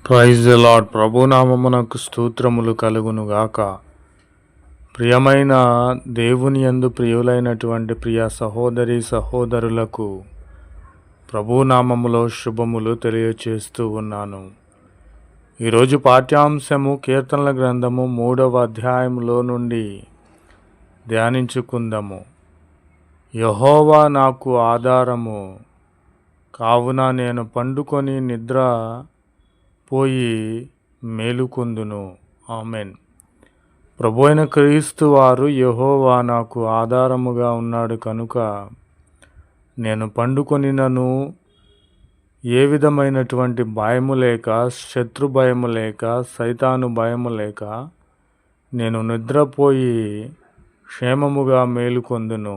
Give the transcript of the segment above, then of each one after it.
Praise the lord. ప్రభునామమునకు స్తోత్రములు కలుగునుగాక. ప్రియమైన దేవుని యందు ప్రియులైనటువంటి ప్రియ సహోదరి సహోదరులకు ప్రభునామములో శుభములు తెలియచేస్తూ ఉన్నాను. ఈరోజు పాఠ్యాంశము కీర్తనల గ్రంథము 3వ అధ్యాయంలో నుండి ధ్యానించుకుందాము. యెహోవా నాకు ఆధారము, కావున నేను పండుకొని నిద్ర పోయి మేలుకొందును. ఆమెన్. ప్రభువైన క్రీస్తు వారు యెహోవా నాకు ఆధారముగా ఉన్నాడు కనుక నేను పండుకొనినను ఏ విధమైనటువంటి భయము లేక, శత్రు భయము లేక, సైతాను భయము లేక నేను నిద్రపోయి క్షేమముగా మేలుకొందును.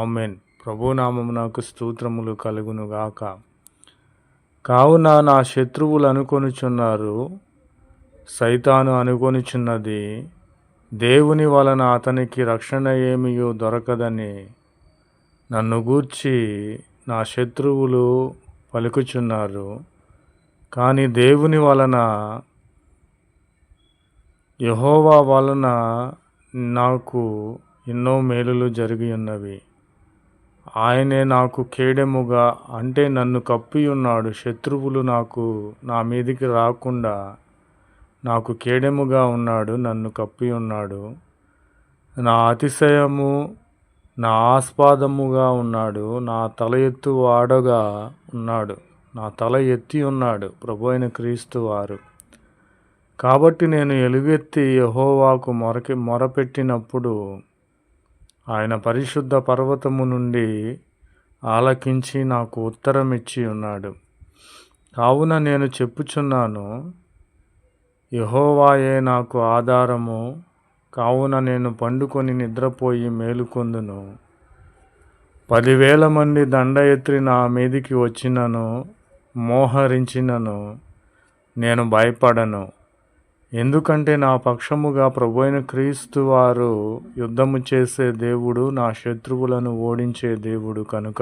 ఆమెన్. ప్రభునామమునకు స్తోత్రములు కలుగునుగాక. కావున నా శత్రువులు అనుకొనుచున్నారు, సైతాను అనుకొనుచున్నది, దేవుని వలన అతనికి రక్షణ ఏమియో దొరకదని నన్ను గూర్చి నా శత్రువులు పలుకుచున్నారు. కానీ దేవుని వలన, యెహోవా వలన నాకు ఎన్నో మేలులు జరిగి ఉన్నవి. ఆయనే నాకు కేడెముగా, అంటే నన్ను కప్పి ఉన్నాడు. శత్రువులు నా మీదికి రాకుండా నాకు కేడెముగా ఉన్నాడు, నన్ను కప్పి ఉన్నాడు. నా అతిశయము, నా ఆస్పాదముగా ఉన్నాడు. నా తల ఎత్తు వాడగా ఉన్నాడు, నా తల ఎత్తి ఉన్నాడు ప్రభువైన క్రీస్తు వారు. కాబట్టి నేను ఎలుగెత్తి యెహోవాకు మొరపెట్టినప్పుడు ఆయన పరిశుద్ధ పర్వతము నుండి ఆలకించి నాకు ఉత్తరం ఇచ్చి ఉన్నాడు. కావున నేను చెప్పుచున్నాను, యెహోవాయే నాకు ఆధారము, కావున నేను పండుకొని నిద్రపోయి మేలుకొందును. 10,000 మంది దండ ఎత్తి నా మీదికి వచ్చినను, మోహరించినను నేను భయపడను. ఎందుకంటే నా పక్షముగా ప్రభువైన క్రీస్తు వారు యుద్ధము చేసే దేవుడు, నా శత్రువులను ఓడించే దేవుడు కనుక.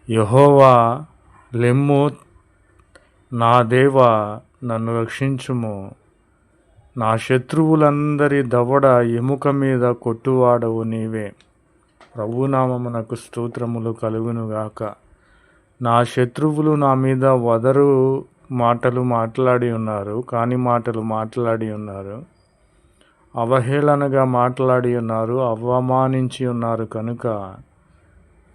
యెహోవా లెమ్ము, నా దేవా నన్ను రక్షించుము. నా శత్రువులందరి దవడ ఎముక మీద కొట్టువాడవు నీవే. ప్రభునామమునకు స్తోత్రములు కలుగునుగాక. నా శత్రువులు నా మీద వదరు మాటలు మాట్లాడి ఉన్నారు, కాని మాటలు మాట్లాడి ఉన్నారు, అవహేళనగా మాట్లాడి ఉన్నారు, అవమానించి ఉన్నారు కనుక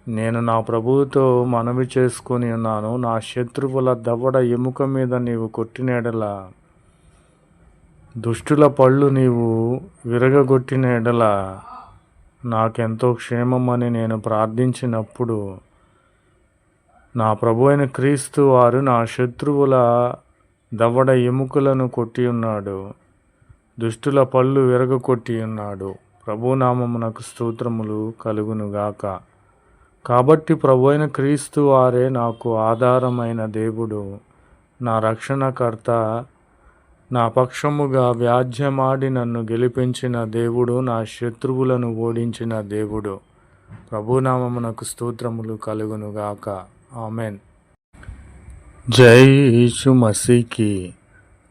నేను నా ప్రభువుతో మనవి చేసుకొని ఉన్నాను. నా శత్రువుల దవడ ఎముక మీద నీవు కొట్టిన ఎడల, దుష్టుల పళ్ళు నీవు విరగగొట్టిన ఎడల నాకెంతో క్షేమమని నేను ప్రార్థించినప్పుడు నా ప్రభువైన క్రీస్తు వారు నా శత్రువుల దవడ ఎముకలను కొట్టి ఉన్నాడు, దుష్టుల పళ్ళు విరగొట్టి ఉన్నాడు. ప్రభునామమునకు స్తోత్రములు కలుగునుగాక. కాబట్టి ప్రభువైన క్రీస్తు వారే నాకు ఆధారమైన దేవుడు, నా రక్షణకర్త, నా పక్షముగా వ్యాజ్యమాడి నన్ను గెలిపించిన దేవుడు, నా శత్రువులను ఓడించిన దేవుడు. ప్రభునామమునకు స్తోత్రములు కలుగునుగాక. आमेन। जय यीशु मसीह की।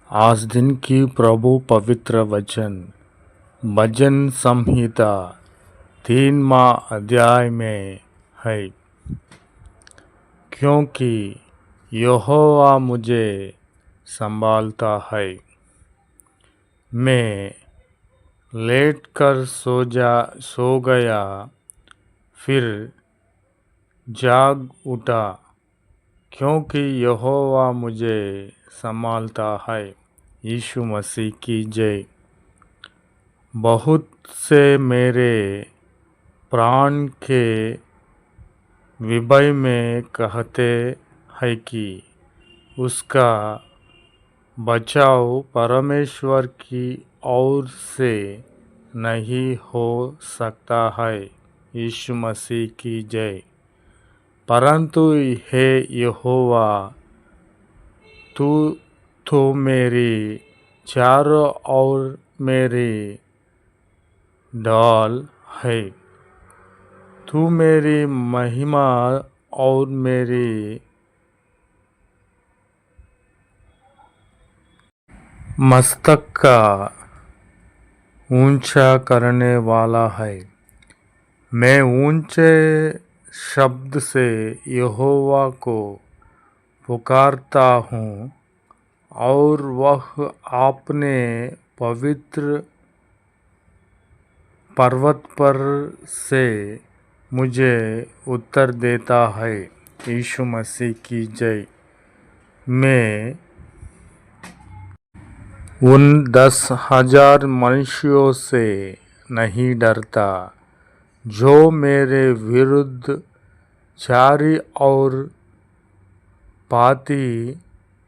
आज दिन की प्रभु पवित्र वचन भजन संहिता 3वां अध्याय में है। क्योंकि यहोवा मुझे संभालता है, मैं लेट कर सो गया, फिर जाग उठा, क्योंकि यहोवा मुझे संभालता है। यीशु मसीह की जय। बहुत से मेरे प्राण के विभय में कहते हैं कि उसका बचाव परमेश्वर की ओर से नहीं हो सकता है। यीशु मसीह की जय। परंतु हे यहोवा, तू तो मेरी चारों ओर मेरी ढाल है। तू मेरी महिमा और मेरी मस्तक का ऊंचा करने वाला है। मैं ऊंचे शब्द से यहोवा को पुकारता हूँ और वह अपने पवित्र पर्वत पर से मुझे उत्तर देता है। यीशु मसीह की जय। मैं उन 10,000 मनुष्यों से नहीं डरता जो मेरे विरुद्ध चारी और पाती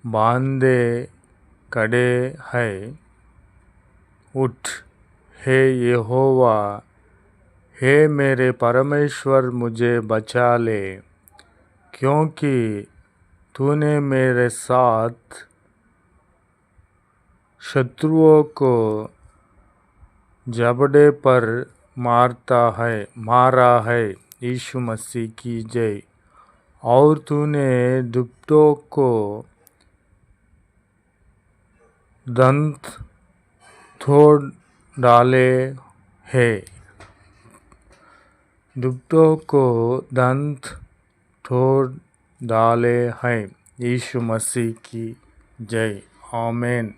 बांधे खड़े हैं। उठ हे यहोवा, हे मेरे परमेश्वर, मुझे बचा ले, क्योंकि तूने मेरे साथ शत्रुओं को जबड़े पर मारा है। यीशु मसीह की जय। और तूने दुष्टों को दंत तोड़ डाले हैं। दुष्टों को दंत तोड़ डाले हैं। यीशु मसीह की जय। आमीन।